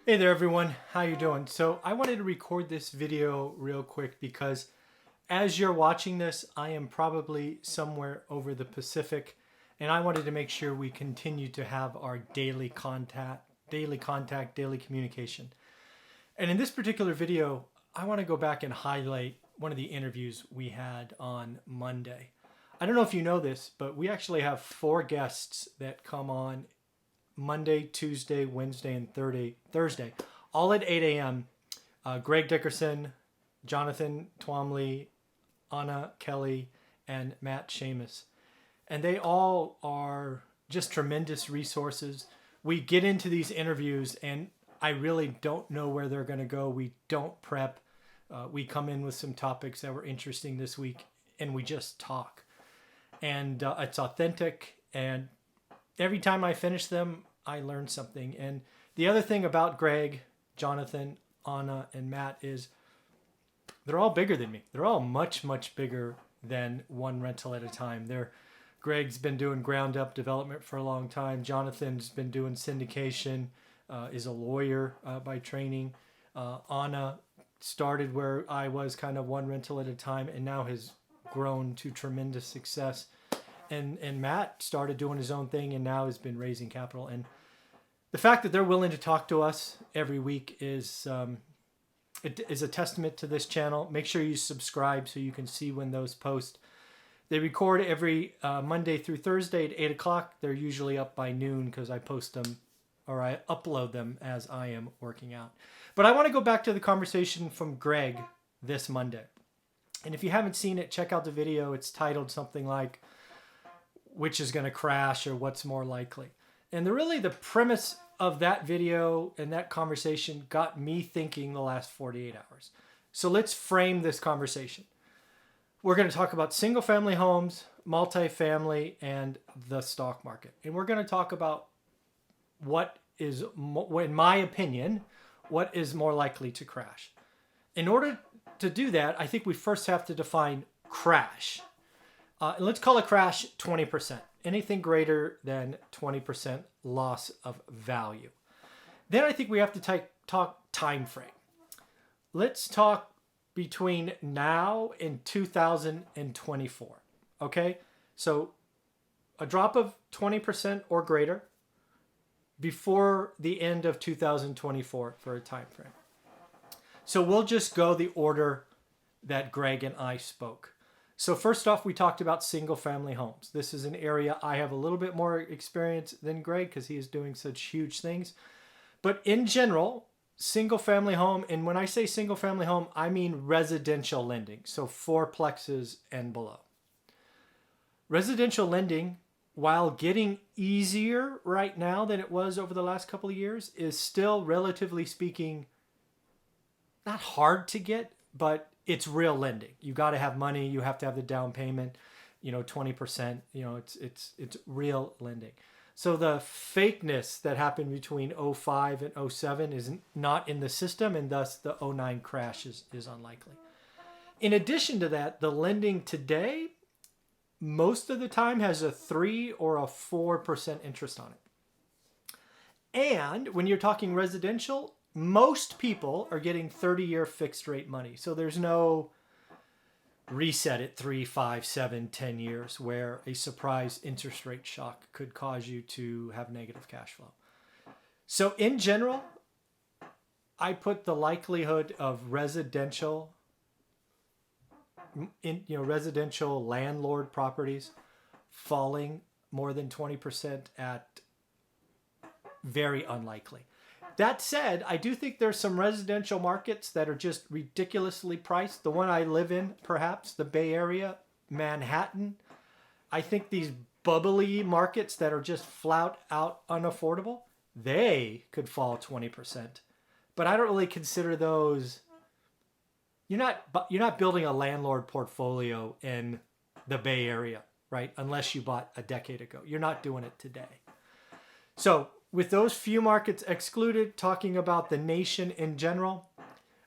Hey there everyone, how you doing? So I wanted to record this video real quick because as you're watching this, I am probably somewhere over the Pacific, and I wanted to make sure we continue to have our daily contact, daily communication. And in this particular video, I want to go back and highlight one of the interviews we had on Monday. I don't know if you know this, but we actually have 4 guests that come on Monday, Tuesday, Wednesday, and Thursday, all at 8 a.m. Greg Dickerson, Jonathan Twomley, Anna Kelly, and Matt Seamus. And they all are just tremendous resources. We get into these interviews and I really don't know where they're going to go. We don't prep. We come in with some topics that were interesting this week and we just talk. And it's authentic, and every time I finish them, I learn something. And the other thing about Greg, Jonathan, Anna, and Matt is they're all bigger than me. They're all much, much bigger than one rental at a time. Greg's been doing ground up development for a long time. Jonathan's been doing syndication, is a lawyer by training. Anna started where I was, kind of one rental at a time, and now has grown to tremendous success. And Matt started doing his own thing and now has been raising capital. And the fact that they're willing to talk to us every week is a testament to this channel. Make sure you subscribe so you can see when those post. They record every Monday through Thursday at 8 o'clock. They're usually up by noon because I post them or I upload them as I am working out. But I want to go back to the conversation from Greg this Monday. And if you haven't seen it, check out the video. It's titled something like, which is going to crash or what's more likely. And the premise of that video and that conversation got me thinking the last 48 hours. So let's frame this conversation. We're going to talk about single family homes, multifamily, and the stock market. And we're going to talk about what is, in my opinion, what is more likely to crash. In order to do that, I think we first have to define crash. Let's call a crash 20%. Anything greater than 20% loss of value. Then I think we have to talk time frame. Let's talk between now and 2024. Okay? So a drop of 20% or greater before the end of 2024 for a time frame. So we'll just go the order that Greg and I spoke. So first off, we talked about single family homes. This is an area I have a little bit more experience than Greg because he is doing such huge things. But in general, single family home, and when I say single family home, I mean residential lending. So fourplexes and below. Residential lending, while getting easier right now than it was over the last couple of years, is still, relatively speaking, not hard to get, but it's real lending. You got to have money. You have to have the down payment, 20%. It's real lending. So the fakeness that happened between 05 and 07 is not in the system, and thus the 09 crash is unlikely. In addition to that, the lending today, most of the time has a 3 or a 4% interest on it. And when you're talking residential, most people are getting 30-year fixed rate money. So there's no reset at 3, 5, 7, 10 years where a surprise interest rate shock could cause you to have negative cash flow. So in general, I put the likelihood of residential landlord properties falling more than 20% at very unlikely. That said, I do think there's some residential markets that are just ridiculously priced. The one I live in, perhaps, the Bay Area, Manhattan. I think these bubbly markets that are just flat out unaffordable, they could fall 20%. But I don't really consider those. You're not building a landlord portfolio in the Bay Area, right? Unless you bought a decade ago. You're not doing it today. So with those few markets excluded, talking about the nation in general,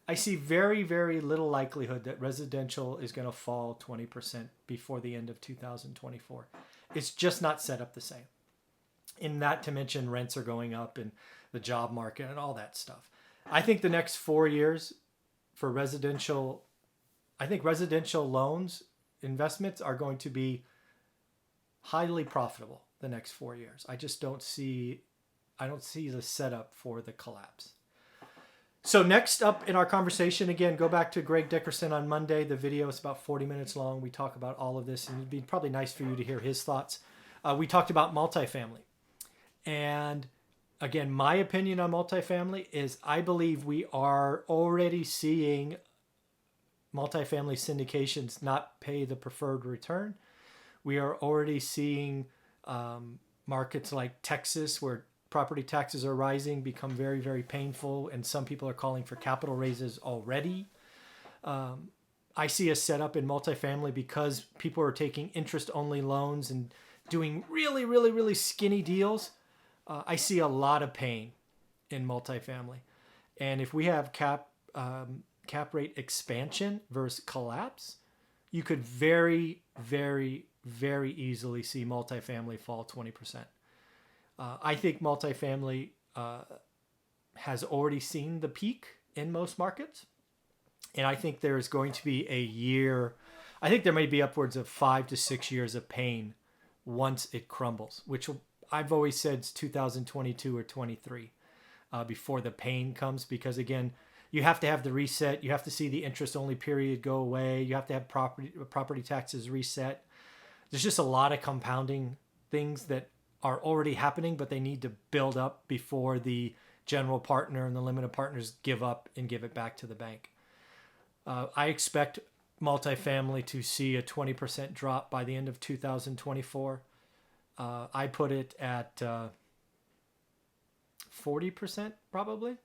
I see very, very little likelihood that residential is going to fall 20% before the end of 2024. It's just not set up the same. In that to mention rents are going up and the job market and all that stuff. I think the next 4 years for residential, I think residential loans investments are going to be highly profitable the next 4 years. I don't see the setup for the collapse. So next up in our conversation, again, go back to Greg Dickerson on Monday. The video is about 40 minutes long. We talk about all of this, and it'd be probably nice for you to hear his thoughts. We talked about multifamily. And again, my opinion on multifamily is I believe we are already seeing multifamily syndications not pay the preferred return. We are already seeing markets like Texas, where property taxes are rising, become very, very painful, and some people are calling for capital raises already. I see a setup in multifamily because people are taking interest-only loans and doing really, really, really skinny deals. I see a lot of pain in multifamily. And if we have cap rate expansion versus collapse, you could very, very, very easily see multifamily fall 20%. I think multifamily has already seen the peak in most markets. And I think there is going to be I think there may be upwards of 5 to 6 years of pain once it crumbles, which I've always said is 2022 or 23 before the pain comes. Because again, you have to have the reset. You have to see the interest only period go away. You have to have property taxes reset. There's just a lot of compounding things that are already happening, but they need to build up before the general partner and the limited partners give up and give it back to the bank. I expect multifamily to see a 20% drop by the end of 2024. I put it at 40% probably.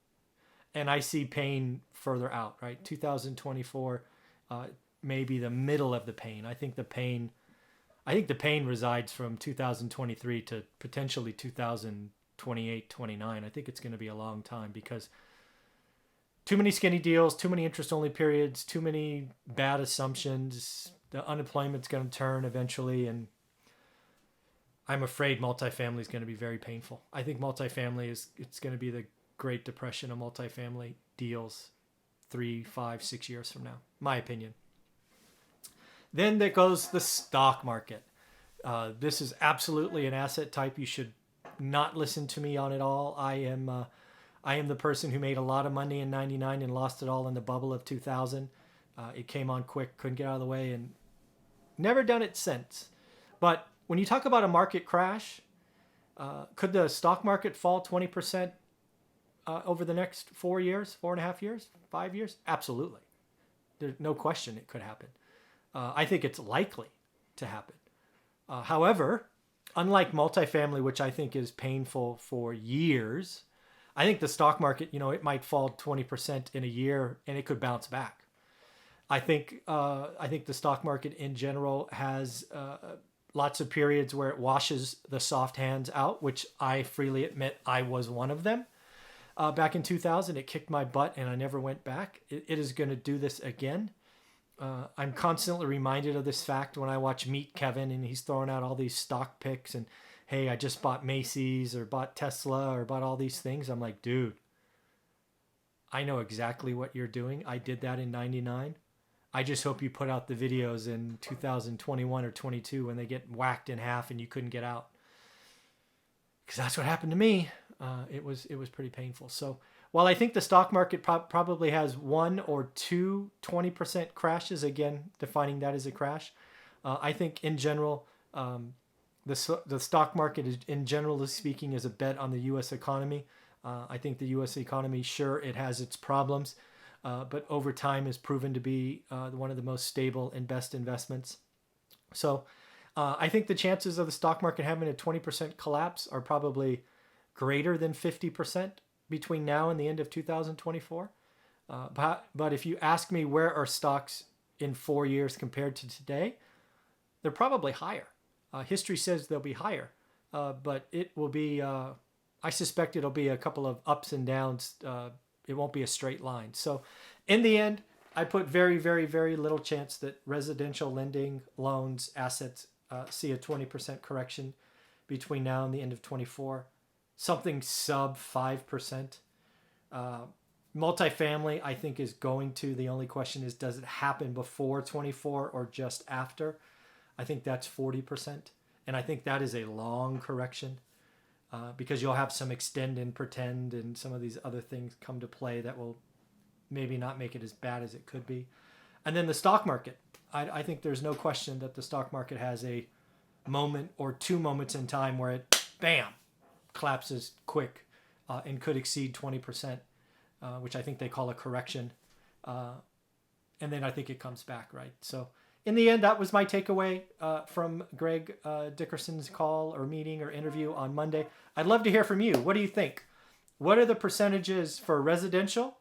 And I see pain further out, right? 2024 may be the middle of the pain. I think the pain resides from 2023 to potentially 2028, 29. I think it's going to be a long time because too many skinny deals, too many interest-only periods, too many bad assumptions. The unemployment's going to turn eventually, and I'm afraid multifamily is going to be very painful. I think multifamily it's going to be the Great Depression of multifamily deals 3, 5, 6 years from now, my opinion. Then there goes the stock market. This is absolutely an asset type you should not listen to me on at all. I am the person who made a lot of money in 99 and lost it all in the bubble of 2000. It came on quick, couldn't get out of the way, and never done it since. But when you talk about a market crash, could the stock market fall 20% over the next 4 years, 4.5 years, 5 years? Absolutely. There's no question it could happen. I think it's likely to happen. However, unlike multifamily, which I think is painful for years, I think the stock market, it might fall 20% in a year and it could bounce back. I think the stock market in general has lots of periods where it washes the soft hands out, which I freely admit I was one of them. Back in 2000, it kicked my butt and I never went back. It is going to do this again. I'm constantly reminded of this fact when I watch Meet Kevin and he's throwing out all these stock picks and, hey, I just bought Macy's or bought Tesla or bought all these things. I'm like, dude, I know exactly what you're doing. I did that in 99. I just hope you put out the videos in 2021 or 22 when they get whacked in half and you couldn't get out. Because that's what happened to me. It was pretty painful. So while I think the stock market probably has 1 or 2 20% crashes, again, defining that as a crash, I think in general, the stock market is, in generally speaking, is a bet on the U.S. economy. I think the U.S. economy, sure, it has its problems, but over time has proven to be one of the most stable and best investments. So I think the chances of the stock market having a 20% collapse are probably greater than 50% between now and the end of 2024. But if you ask me where are stocks in 4 years compared to today, they're probably higher. History says they'll be higher, but it will be, I suspect it'll be a couple of ups and downs. It won't be a straight line. So in the end, I put very, very, very little chance that residential lending, loans, assets see a 20% correction between now and the end of 24. Something sub 5%. Multifamily, I think, is going to. The only question is, does it happen before 24 or just after? I think that's 40%. And I think that is a long correction because you'll have some extend and pretend and some of these other things come to play that will maybe not make it as bad as it could be. And then the stock market. I think there's no question that the stock market has a moment or two moments in time where it, bam, collapses quick and could exceed 20%, which I think they call a correction. And then I think it comes back, right? So in the end, that was my takeaway from Greg Dickerson's call or meeting or interview on Monday. I'd love to hear from you. What do you think? What are the percentages for residential,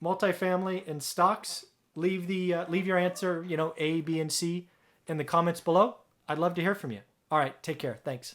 multifamily, and stocks? Leave your answer, A, B, and C in the comments below. I'd love to hear from you. All right, take care. Thanks.